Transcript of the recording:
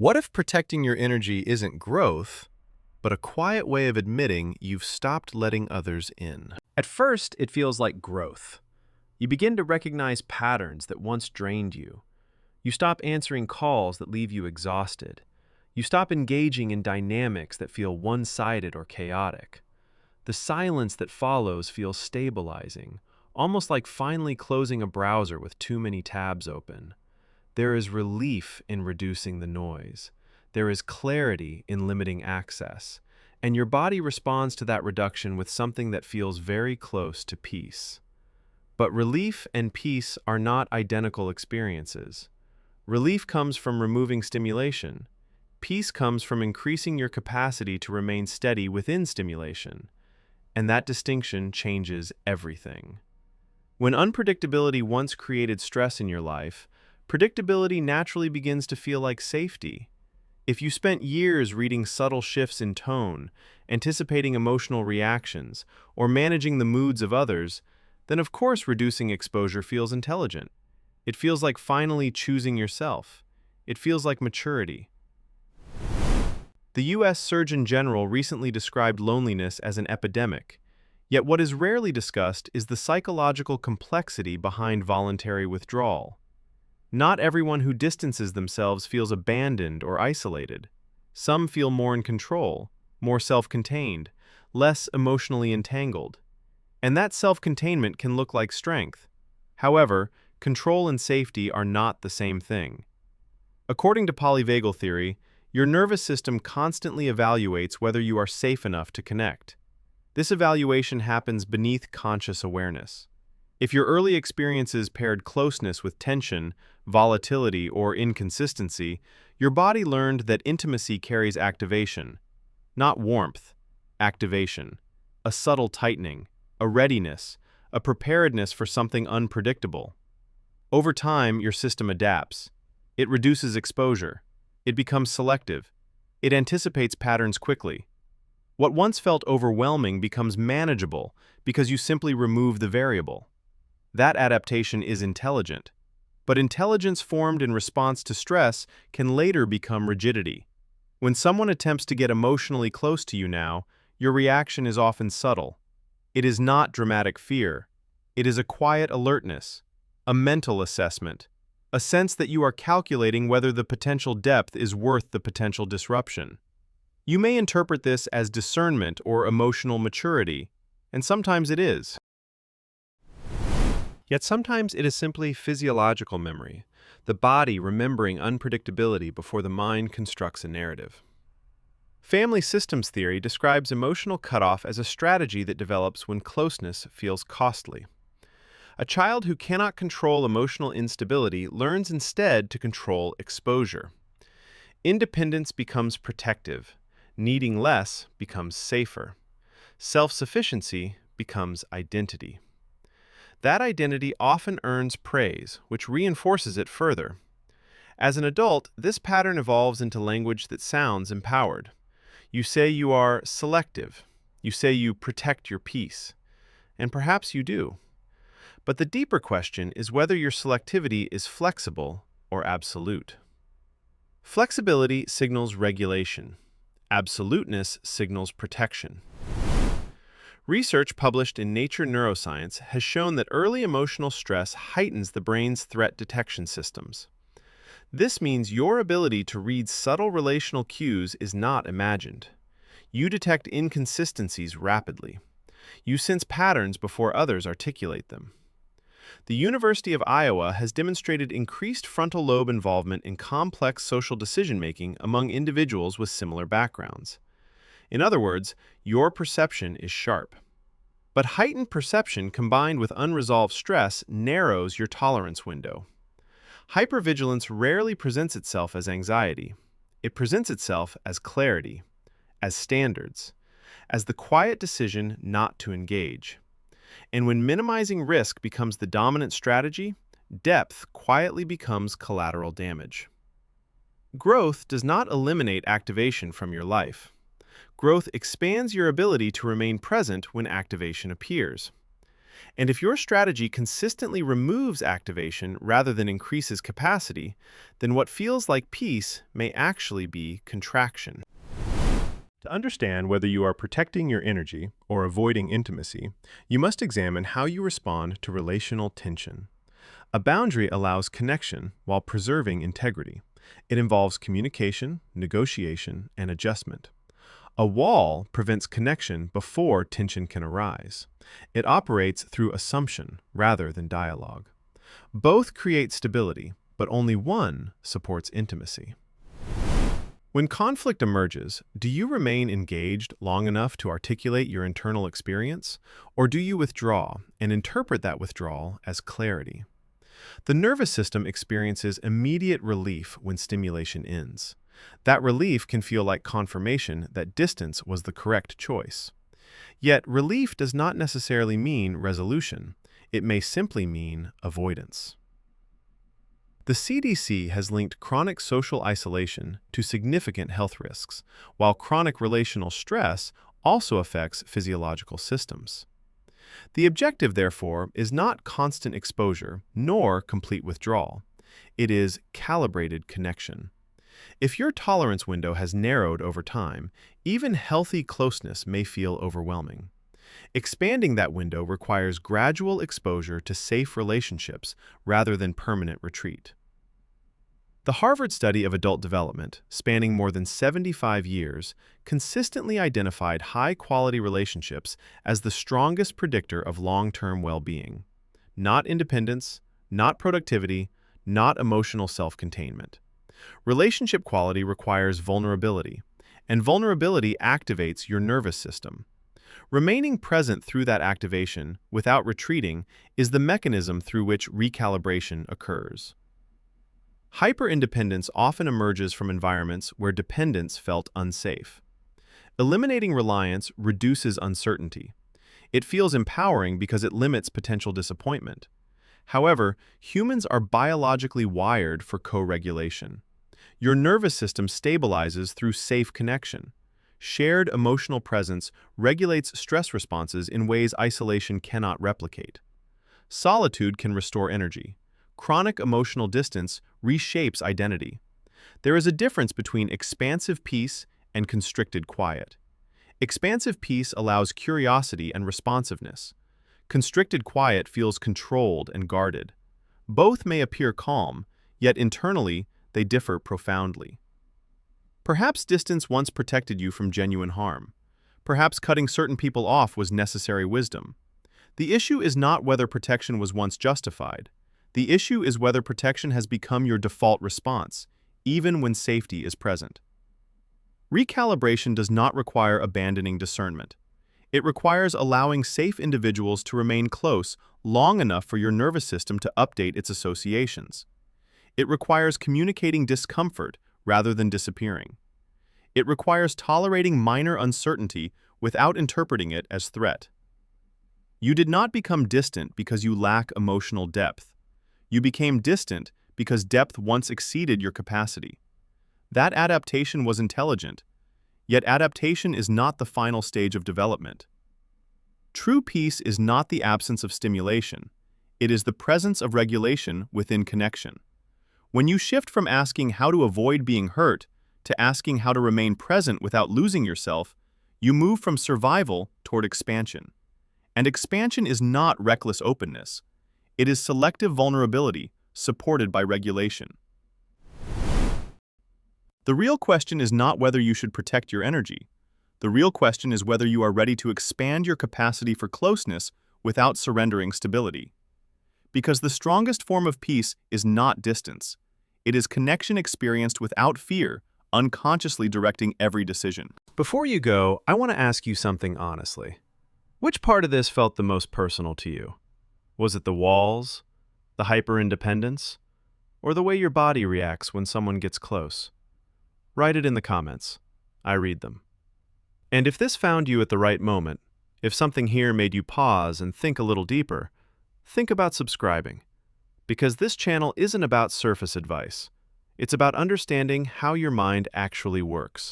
What if protecting your energy isn't growth, but a quiet way of admitting you've stopped letting others in? At first, it feels like growth. You begin to recognize patterns that once drained you. You stop answering calls that leave you exhausted. You stop engaging in dynamics that feel one-sided or chaotic. The silence that follows feels stabilizing, almost like finally closing a browser with too many tabs open. There is relief in reducing the noise. There is clarity in limiting access. And your body responds to that reduction with something that feels very close to peace. But relief and peace are not identical experiences. Relief comes from removing stimulation. Peace comes from increasing your capacity to remain steady within stimulation. And that distinction changes everything. When unpredictability once created stress in your life, predictability naturally begins to feel like safety. If you spent years reading subtle shifts in tone, anticipating emotional reactions, or managing the moods of others, then of course reducing exposure feels intelligent. It feels like finally choosing yourself. It feels like maturity. The U.S. Surgeon General recently described loneliness as an epidemic, yet what is rarely discussed is the psychological complexity behind voluntary withdrawal. Not everyone who distances themselves feels abandoned or isolated. Some feel more in control, more self-contained, less emotionally entangled. And that self-containment can look like strength. However, control and safety are not the same thing. According to polyvagal theory, your nervous system constantly evaluates whether you are safe enough to connect. This evaluation happens beneath conscious awareness. If your early experiences paired closeness with tension, volatility, or inconsistency, your body learned that intimacy carries activation. Not warmth, activation. A subtle tightening, a readiness, a preparedness for something unpredictable. Over time, your system adapts. It reduces exposure. It becomes selective. It anticipates patterns quickly. What once felt overwhelming becomes manageable because you simply remove the variable. That adaptation is intelligent. But intelligence formed in response to stress can later become rigidity. When someone attempts to get emotionally close to you now, your reaction is often subtle. It is not dramatic fear. It is a quiet alertness, a mental assessment, a sense that you are calculating whether the potential depth is worth the potential disruption. You may interpret this as discernment or emotional maturity, and sometimes it is. Yet sometimes it is simply physiological memory, the body remembering unpredictability before the mind constructs a narrative. Family systems theory describes emotional cutoff as a strategy that develops when closeness feels costly. A child who cannot control emotional instability learns instead to control exposure. Independence becomes protective. Needing less becomes safer. Self-sufficiency becomes identity. That identity often earns praise, which reinforces it further. As an adult, this pattern evolves into language that sounds empowered. You say you are selective. You say you protect your peace. And perhaps you do. But the deeper question is whether your selectivity is flexible or absolute. Flexibility signals regulation. Absoluteness signals protection. Research published in Nature Neuroscience has shown that early emotional stress heightens the brain's threat detection systems. This means your ability to read subtle relational cues is not imagined. You detect inconsistencies rapidly. You sense patterns before others articulate them. The University of Iowa has demonstrated increased frontal lobe involvement in complex social decision-making among individuals with similar backgrounds. In other words, your perception is sharp. But heightened perception combined with unresolved stress narrows your tolerance window. Hypervigilance rarely presents itself as anxiety. It presents itself as clarity, as standards, as the quiet decision not to engage. And when minimizing risk becomes the dominant strategy, depth quietly becomes collateral damage. Growth does not eliminate activation from your life. Growth expands your ability to remain present when activation appears. And if your strategy consistently removes activation rather than increases capacity, then what feels like peace may actually be contraction. To understand whether you are protecting your energy or avoiding intimacy, you must examine how you respond to relational tension. A boundary allows connection while preserving integrity. It involves communication, negotiation, and adjustment. A wall prevents connection before tension can arise. It operates through assumption rather than dialogue. Both create stability, but only one supports intimacy. When conflict emerges, do you remain engaged long enough to articulate your internal experience, or do you withdraw and interpret that withdrawal as clarity? The nervous system experiences immediate relief when stimulation ends. That relief can feel like confirmation that distance was the correct choice. Yet, relief does not necessarily mean resolution. It may simply mean avoidance. The CDC has linked chronic social isolation to significant health risks, while chronic relational stress also affects physiological systems. The objective, therefore, is not constant exposure nor complete withdrawal. It is calibrated connection. If your tolerance window has narrowed over time, even healthy closeness may feel overwhelming. Expanding that window requires gradual exposure to safe relationships rather than permanent retreat. The Harvard study of adult development, spanning more than 75 years, consistently identified high-quality relationships as the strongest predictor of long-term well-being. Not independence, not productivity, not emotional self-containment. Relationship quality requires vulnerability, and vulnerability activates your nervous system. Remaining present through that activation, without retreating, is the mechanism through which recalibration occurs. Hyper-independence often emerges from environments where dependence felt unsafe. Eliminating reliance reduces uncertainty. It feels empowering because it limits potential disappointment. However, humans are biologically wired for co-regulation. Your nervous system stabilizes through safe connection. Shared emotional presence regulates stress responses in ways isolation cannot replicate. Solitude can restore energy. Chronic emotional distance reshapes identity. There is a difference between expansive peace and constricted quiet. Expansive peace allows curiosity and responsiveness. Constricted quiet feels controlled and guarded. Both may appear calm, yet internally they differ profoundly. Perhaps distance once protected you from genuine harm. Perhaps cutting certain people off was necessary wisdom. The issue is not whether protection was once justified. The issue is whether protection has become your default response, even when safety is present. Recalibration does not require abandoning discernment. It requires allowing safe individuals to remain close long enough for your nervous system to update its associations. It requires communicating discomfort rather than disappearing. It requires tolerating minor uncertainty without interpreting it as threat. You did not become distant because you lack emotional depth. You became distant because depth once exceeded your capacity. That adaptation was intelligent, yet adaptation is not the final stage of development. True peace is not the absence of stimulation. It is the presence of regulation within connection. When you shift from asking how to avoid being hurt to asking how to remain present without losing yourself, you move from survival toward expansion. And expansion is not reckless openness. It is selective vulnerability supported by regulation. The real question is not whether you should protect your energy. The real question is whether you are ready to expand your capacity for closeness without surrendering stability. Because the strongest form of peace is not distance. It is connection experienced without fear, unconsciously directing every decision. Before you go, I want to ask you something honestly. Which part of this felt the most personal to you? Was it the walls, the hyper-independence, or the way your body reacts when someone gets close? Write it in the comments. I read them. And if this found you at the right moment, if something here made you pause and think a little deeper, think about subscribing. Because this channel isn't about surface advice. It's about understanding how your mind actually works.